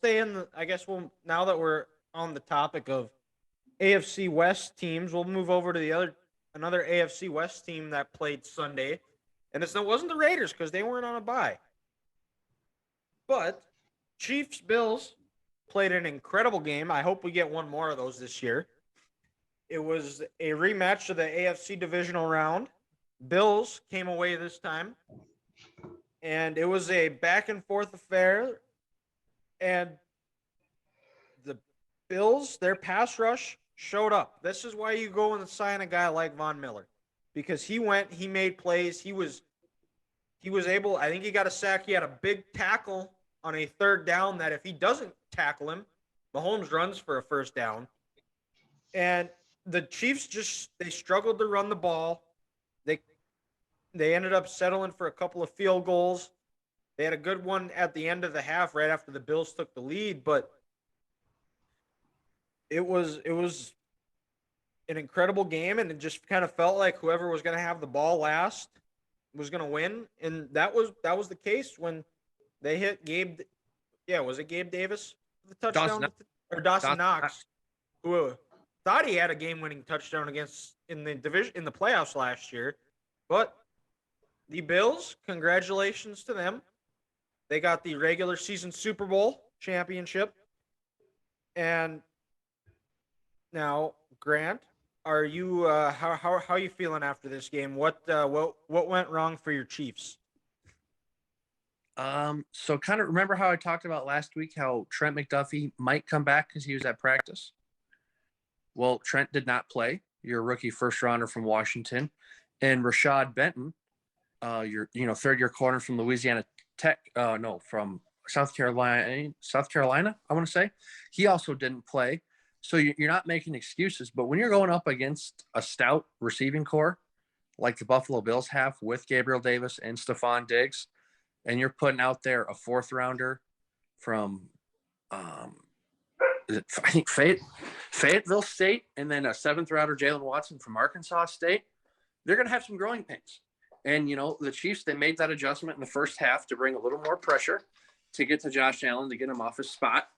stay in the. I guess we'll now that we're on the topic of AFC West teams, we'll move over to the another AFC West team that played Sunday, and it wasn't the Raiders because they weren't on a bye, but Chiefs Bills played an incredible game. I hope we get one more of those this year. It was a rematch of the AFC divisional round. Bills came away this time, and it was a back and forth affair. And the Bills, their pass rush showed up. This is why you go and sign a guy like Von Miller, because he made plays. He was able. I think he got a sack. He had a big tackle on a third down that if he doesn't tackle him, Mahomes runs for a first down. And the Chiefs they struggled to run the ball. They ended up settling for a couple of field goals. They had a good one at the end of the half, right after the Bills took the lead, but it was an incredible game, and it just kind of felt like whoever was going to have the ball last was going to win, and that was the case when they hit Gabe. Yeah, was it Gabe Davis the touchdown or Dawson Knox, who thought he had a game-winning touchdown in the playoffs last year, but the Bills, congratulations to them. They got the regular season Super Bowl championship. And now, Grant, are you how are you feeling after this game? What went wrong for your Chiefs? So kind of remember how I talked about last week how Trent McDuffie might come back because he was at practice? Well, Trent did not play. Your rookie first rounder from Washington, and Rashad Benton, your third-year corner from Louisiana Tech, from South Carolina, I want to say, he also didn't play. So you're not making excuses, but when you're going up against a stout receiving core like the Buffalo Bills have with Gabriel Davis and Stephon Diggs, and you're putting out there a fourth rounder from, I think Fayetteville State, and then a seventh rounder, Jalen Watson from Arkansas State, they're going to have some growing pains. And, the Chiefs, they made that adjustment in the first half to bring a little more pressure to get to Josh Allen, to get him off his spot.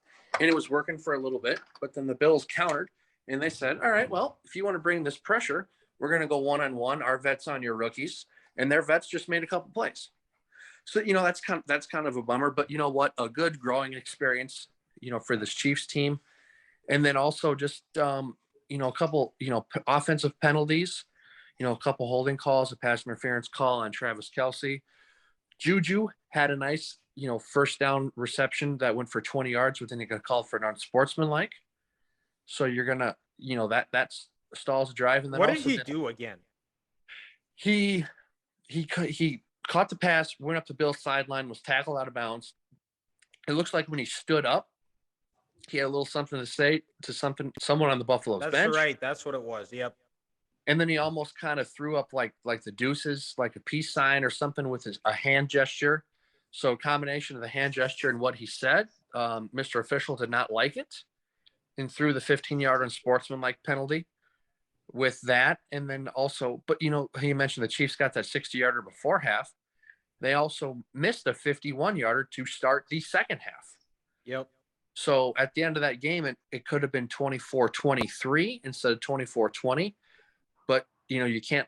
And it was working for a little bit. But then the Bills countered, and they said, all right, well, if you want to bring this pressure, we're going to go one-on-one, our vets on your rookies. And their vets just made a couple plays. So, that's kind of a bummer. But you know what? A good growing experience, for this Chiefs team. And then also just, a couple, offensive penalties. A couple holding calls, a pass interference call on Travis Kelce. Juju had a nice, first down reception that went for 20 yards, but then he got called for an unsportsmanlike. So you're going to, that stalls the drive. And then what did he do again? He caught the pass, went up the Bill's sideline, was tackled out of bounds. It looks like when he stood up, he had a little something to say to someone on the Buffalo's bench. That's right. That's what it was. Yep. And then he almost kind of threw up like the deuces, like a peace sign or something with a hand gesture. So a combination of the hand gesture and what he said, Mr. Official did not like it and threw the 15-yard unsportsmanlike penalty with that. And then also, but he mentioned the Chiefs got that 60-yarder before half. They also missed a 51-yarder to start the second half. Yep. So at the end of that game, it could have been 24-23 instead of 24-20. But, you can't,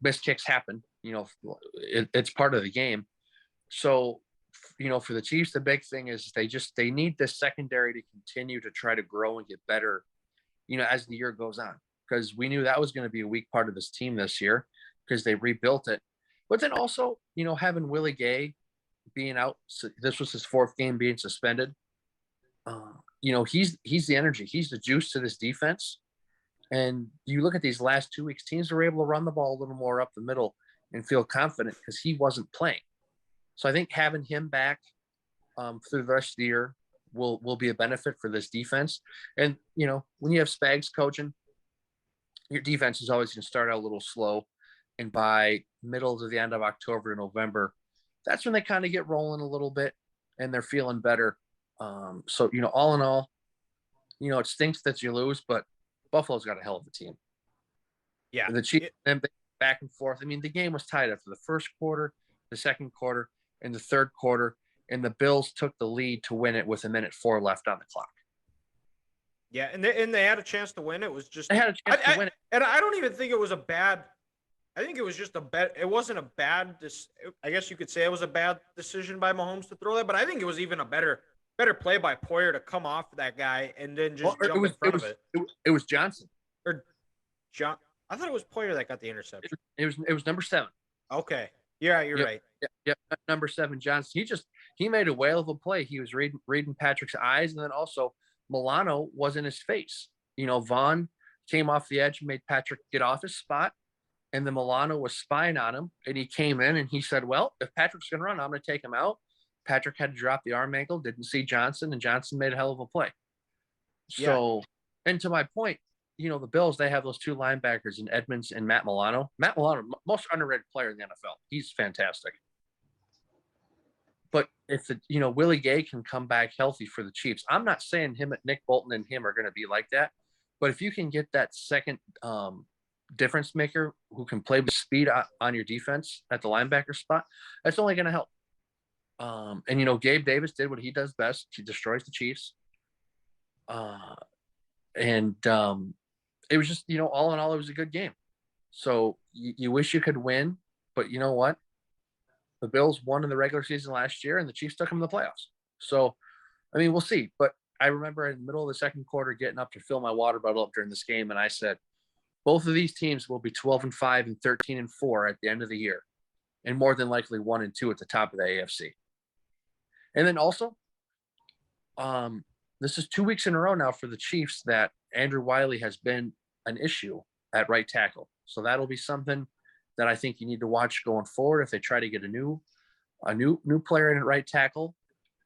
missed kicks happen, it's part of the game. So, for the Chiefs, the big thing is they need this secondary to continue to try to grow and get better, as the year goes on, because we knew that was going to be a weak part of this team this year because they rebuilt it. But then also, having Willie Gay being out, so this was his fourth game being suspended. He's the energy, he's the juice to this defense. And you look at these last 2 weeks, teams were able to run the ball a little more up the middle and feel confident because he wasn't playing. So I think having him back through the rest of the year will be a benefit for this defense. And, when you have Spags coaching, your defense is always going to start out a little slow. And by middle to the end of October to November, that's when they kind of get rolling a little bit and they're feeling better. So, all in all, it stinks that you lose, but Buffalo's got a hell of a team. Yeah. And the Chiefs back and forth. I mean, the game was tied after the first quarter, the second quarter, and the third quarter. and the Bills took the lead to win it with 1:04 left on the clock. Yeah, and they had a chance to win. It was just They had a chance to win it. And I don't even think it was a bad. I think it was just a bad. It wasn't a bad. I guess you could say it was a bad decision by Mahomes to throw that, but I think it was even a better play by Poyer to come off that guy and then just jump in front of it. It was Johnson or John. I thought it was Poyer that got the interception. It was number 7. Okay, yeah, you're right. Yeah, number 7 Johnson. He made a whale of a play. He was reading Patrick's eyes, and then also Milano was in his face. Vaughn came off the edge and made Patrick get off his spot, and then Milano was spying on him, and he came in and he said, well, if Patrick's going to run, I'm going to take him out. Patrick had to drop the arm angle, didn't see Johnson, and Johnson made a hell of a play. So, and to my point, the Bills, they have those 2 linebackers in Edmonds and Matt Milano. Matt Milano, most underrated player in the NFL. He's fantastic. But if Willie Gay can come back healthy for the Chiefs, I'm not saying Nick Bolton and him are going to be like that. But if you can get that second difference maker who can play with speed on your defense at the linebacker spot, that's only going to help. And Gabe Davis did what he does best. He destroys the Chiefs. And it was just, all in all, it was a good game. So you wish you could win, but you know what? The Bills won in the regular season last year, and the Chiefs took them to the playoffs. So, we'll see. But I remember in the middle of the second quarter getting up to fill my water bottle up during this game, and I said, both of these teams will be 12-5 and 13-4 at the end of the year, and more than likely 1-2 at the top of the AFC. And then also, this is 2 weeks in a row now for the Chiefs that Andrew Wiley has been an issue at right tackle. So that'll be something that I think you need to watch going forward if they try to get a new player in at right tackle,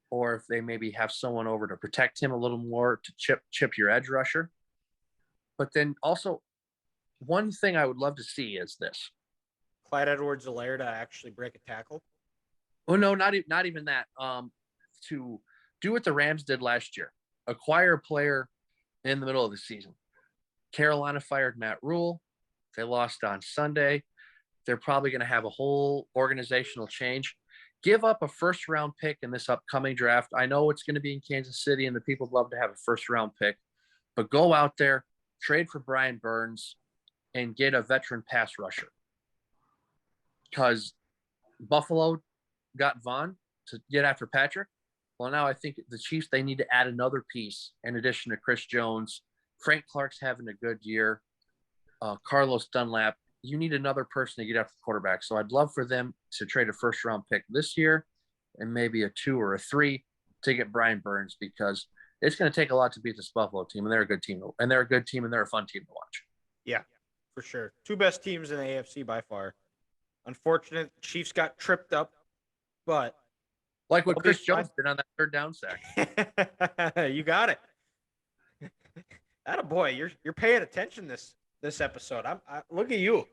or if they maybe have someone over to protect him a little more to chip your edge rusher. But then also, one thing I would love to see is this: Clyde Edwards-Helaire to actually break a tackle. Oh no, not even that. To do what the Rams did last year, acquire a player in the middle of the season. Carolina fired Matt Rule. They lost on Sunday. They're probably going to have a whole organizational change. Give up a first-round pick in this upcoming draft. I know it's going to be in Kansas City, and the people love to have a first-round pick. But go out there, trade for Brian Burns, and get a veteran pass rusher. Because Buffalo got Vaughn to get after Patrick. Well, now I think the Chiefs, they need to add another piece in addition to Chris Jones. Frank Clark's having a good year. Carlos Dunlap. You need another person to get after the quarterback. So I'd love for them to trade a first-round pick this year and maybe a 2 or a 3 to get Brian Burns, because it's going to take a lot to beat this Buffalo team, and they're a good team. And they're a good team, and they're a fun team to watch. Yeah, for sure. 2 best teams in the AFC by far. Unfortunate, Chiefs got tripped up, but like what Chris Jones did on that 3rd down sack. You got it. Attaboy, you're paying attention this episode. I look at you.